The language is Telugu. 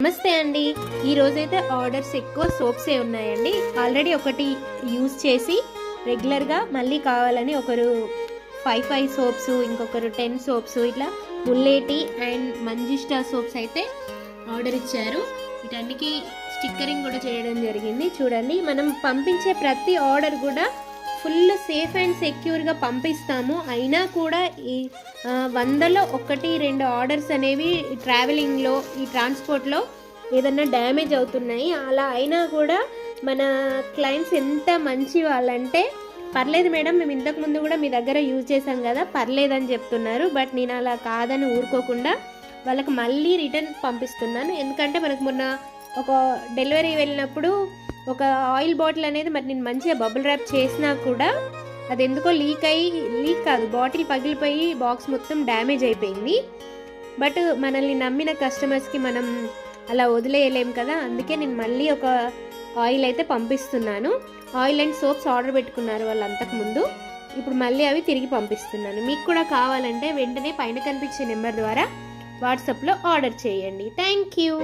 నమస్తే అండి. ఈ రోజైతే ఆర్డర్స్ ఎక్కువ సోప్సే ఉన్నాయండి. ఆల్రెడీ ఒకటి యూజ్ చేసి రెగ్యులర్గా మళ్ళీ కావాలని ఒకరు 5 సోప్స్, ఇంకొకరు 10 సోప్స్, ఇట్లా ముల్లేటి అండ్ మంజిష్టా సోప్స్ అయితే ఆర్డర్ ఇచ్చారు. వీటన్నికి స్టిక్కరింగ్ కూడా చేయడం జరిగింది. చూడండి, మనం పంపించే ప్రతి ఆర్డర్ కూడా ఫుల్ సేఫ్ అండ్ సెక్యూర్గా పంపిస్తాము. అయినా కూడా ఈ 100లో 1-2 ఆర్డర్స్ అనేవి ట్రావెలింగ్లో, ఈ ట్రాన్స్పోర్ట్లో ఏదన్నా డ్యామేజ్ అవుతున్నాయి. అలా అయినా కూడా మన క్లయింట్స్ ఎంత మంచి వాళ్ళంటే, పర్లేదు మేడం, మేము ఇంతకుముందు కూడా మీ దగ్గర యూజ్ చేసాం కదా, పర్లేదని చెప్తున్నారు. బట్ నేను అలా కాదని ఊరుకోకుండా వాళ్ళకి మళ్ళీ రిటర్న్ పంపిస్తున్నాను. ఎందుకంటే మనకు మొన్న ఒక డెలివరీ వెళ్ళినప్పుడు ఒక ఆయిల్ బాటిల్ అనేది మరి నేను మంచిగా బబుల్ ర్యాప్ చేసినా కూడా అది ఎందుకో లీక్ కాదు, బాటిల్ పగిలిపోయి బాక్స్ మొత్తం డ్యామేజ్ అయిపోయింది. బట్ మనల్ని నమ్మిన కస్టమర్స్కి మనం అలా వదిలేయలేం కదా. అందుకే నేను మళ్ళీ ఒక ఆయిల్ అయితే పంపిస్తున్నాను. ఆయిల్ అండ్ సోప్స్ ఆర్డర్ పెట్టుకున్నారు వాళ్ళు అంతకుముందు. ఇప్పుడు మళ్ళీ అవి తిరిగి పంపిస్తున్నాను. మీకు కూడా కావాలంటే వెంటనే పైన కనిపించే నెంబర్ ద్వారా వాట్సాప్లో ఆర్డర్ చేయండి. Thank you.